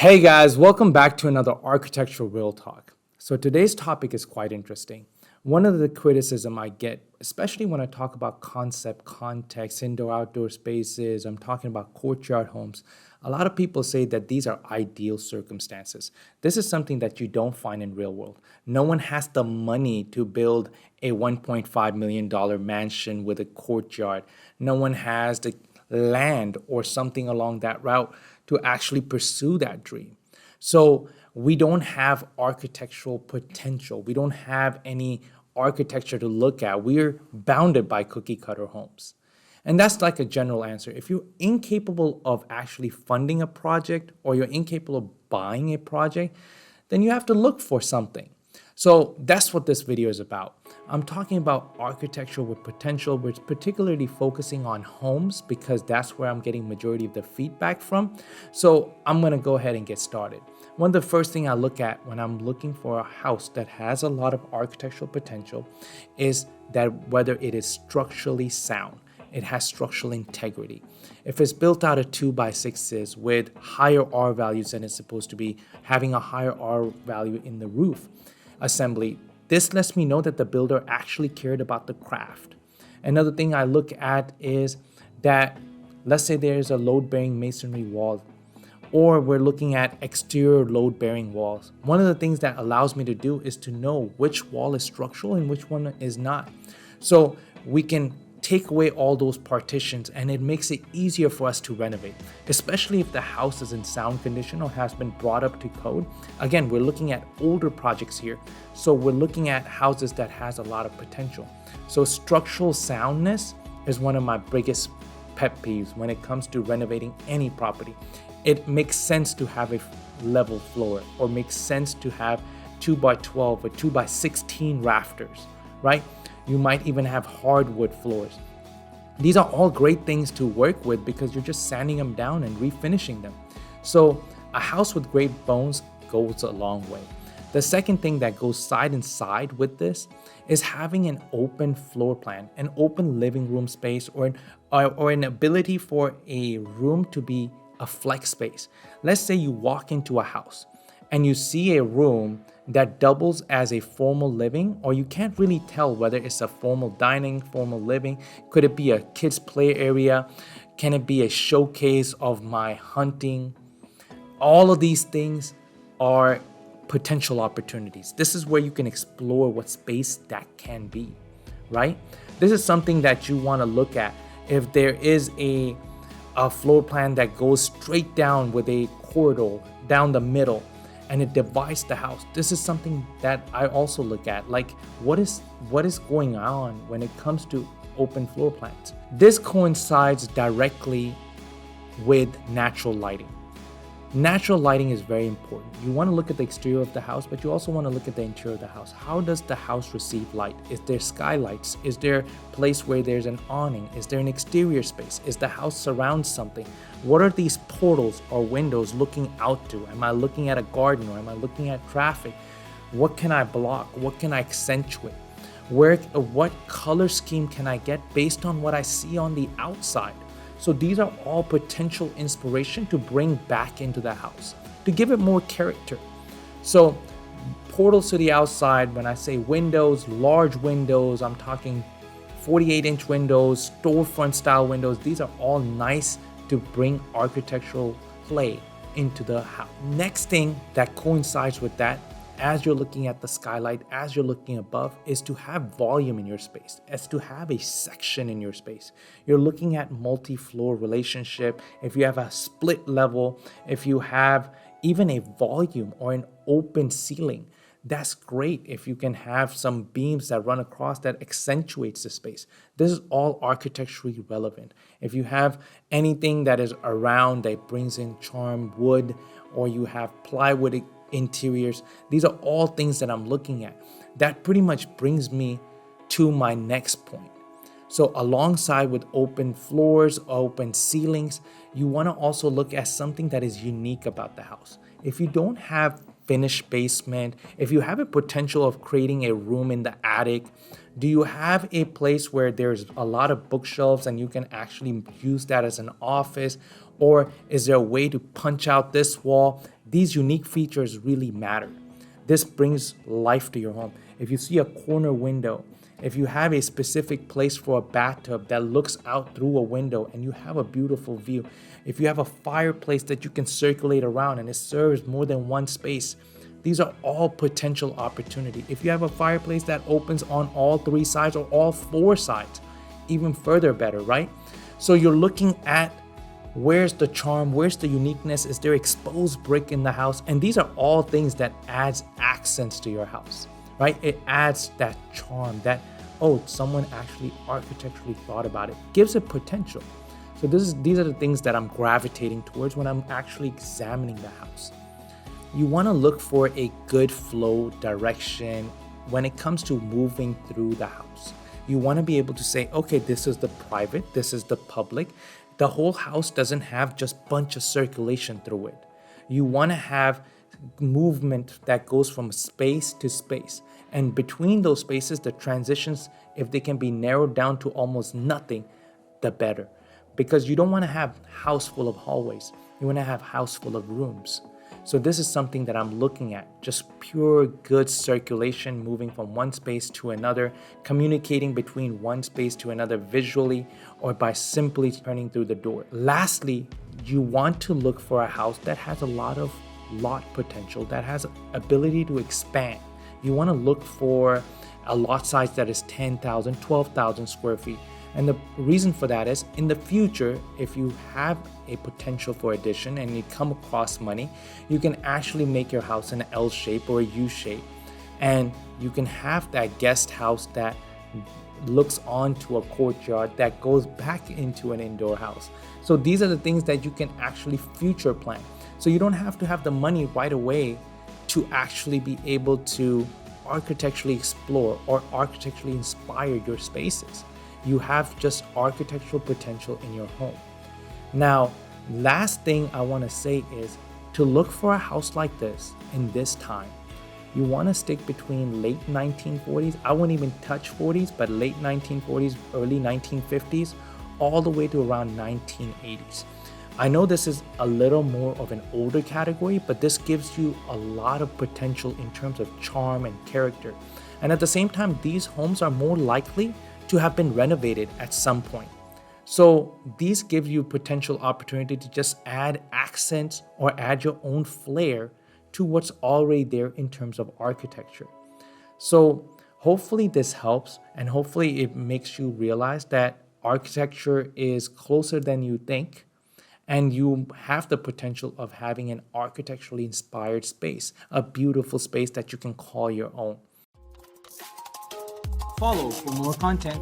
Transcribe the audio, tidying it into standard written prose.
Hey guys, welcome back to another Architectural Real Talk. So today's topic is quite interesting. One of the criticism I get, especially when I talk about concept, context, indoor-outdoor spaces, I'm talking about courtyard homes, a lot of people say that these are ideal circumstances. This is something that you don't find in real world. No one has the money to build a $1.5 million mansion with a courtyard. No one has the land or something along that route to actually pursue that dream. So we don't have architectural potential. We don't have any architecture to look at. We're bounded by cookie cutter homes. And that's like a general answer. If you're incapable of actually funding a project or you're incapable of buying a project, then you have to look for something. So that's what this video is about. I'm talking about architecture with potential, which particularly focusing on homes because that's where I'm getting majority of the feedback from. So I'm gonna go ahead and get started. One of the first things I look at when I'm looking for a house that has a lot of architectural potential is that whether it is structurally sound. It has structural integrity. If it's built out of 2x6s with higher R values than it's supposed to be, having a higher R value in the roof assembly, this lets me know that the builder actually cared about the craft. Another thing I look at is that, let's say there's a load-bearing masonry wall, or we're looking at exterior load-bearing walls. One of the things that allows me to do is to know which wall is structural and which one is not. So we can take away all those partitions and it makes it easier for us to renovate, especially if the house is in sound condition or has been brought up to code. Again, we're looking at older projects here. So we're looking at houses that has a lot of potential. So structural soundness is one of my biggest pet peeves when it comes to renovating any property. It makes sense to have a level floor or makes sense to have 2x12 or 2x16 rafters, right? You might even have hardwood floors. These are all great things to work with because you're just sanding them down and refinishing them. So a house with great bones goes a long way. The second thing that goes side and side with this is having an open floor plan, an open living room space, or an ability for a room to be a flex space. Let's say you walk into a house and you see a room that doubles as a formal living, or you can't really tell whether it's a formal dining, formal living. Could it be a kids play area? Can it be a showcase of my hunting? All of these things are potential opportunities. This is where you can explore what space that can be, right? This is something that you want to look at. If there is a floor plan that goes straight down with a corridor down the middle, and it divides the house. This is something that I also look at, like what is going on when it comes to open floor plans. This coincides directly with natural lighting. Natural lighting is very important. You want to look at the exterior of the house, but you also want to look at the interior of the house. How does the house receive light? Is there skylights? Is there a place where there's an awning? Is there an exterior space? Is the house surround something? What are these portals or windows looking out to? Am I looking at a garden or am I looking at traffic? What can I block? What can I accentuate? What color scheme can I get based on what I see on the outside? So these are all potential inspiration to bring back into the house, to give it more character. So portals to the outside, when I say windows, large windows, I'm talking 48-inch windows, storefront style windows. These are all nice to bring architectural play into the house. Next thing that coincides with that, as you're looking at the skylight, as you're looking above, is to have volume in your space, as to have a section in your space. You're looking at multi-floor relationship. If you have a split level, if you have even a volume or an open ceiling, that's great. If you can have some beams that run across that accentuates the space. This is all architecturally relevant. If you have anything that is around that brings in charm, wood, or you have plywood interiors, these are all things that I'm looking at. That pretty much brings me to my next point. So alongside with open floors, open ceilings, you want to also look at something that is unique about the house. If you don't have finished basement, if you have a potential of creating a room in the attic, do you have a place where there's a lot of bookshelves and you can actually use that as an office? Or is there a way to punch out this wall? These unique features really matter. This brings life to your home. If you see a corner window, if you have a specific place for a bathtub that looks out through a window and you have a beautiful view, if you have a fireplace that you can circulate around and it serves more than one space, these are all potential opportunity. If you have a fireplace that opens on all three sides or all four sides, even further better, right? So you're looking at where's the charm, where's the uniqueness, is there exposed brick in the house? And these are all things that adds accents to your house, right? It adds that charm that, oh, someone actually architecturally thought about it, gives it potential. So these are the things that I'm gravitating towards when I'm actually examining the house. You want to look for a good flow direction when it comes to moving through the house. You want to be able to say, okay, this is the private, this is the public. The whole house doesn't have just bunch of circulation through it. You want to have movement that goes from space to space. And between those spaces, the transitions, if they can be narrowed down to almost nothing, the better. Because you don't want to have house full of hallways. You want to have house full of rooms. So this is something that I'm looking at, just pure good circulation moving from one space to another, communicating between one space to another visually or by simply turning through the door. Lastly, you want to look for a house that has a lot of lot potential, that has ability to expand. You want to look for a lot size that is 10,000, 12,000 square feet. And the reason for that is in the future, if you have a potential for addition and you come across money, you can actually make your house an L shape or a U shape. And you can have that guest house that looks onto a courtyard that goes back into an indoor house. So these are the things that you can actually future plan. So you don't have to have the money right away to actually be able to architecturally explore or architecturally inspire your spaces. You have just architectural potential in your home. Now, last thing I want to say is to look for a house like this in this time. You want to stick between late 1940s, I won't even touch 40s, but late 1940s, early 1950s, all the way to around 1980s. I know this is a little more of an older category, but this gives you a lot of potential in terms of charm and character. And at the same time, these homes are more likely to have been renovated at some point. So these give you potential opportunity to just add accents or add your own flair to what's already there in terms of architecture. So hopefully this helps, and hopefully it makes you realize that architecture is closer than you think, and you have the potential of having an architecturally inspired space, a beautiful space that you can call your own. Follow for more content.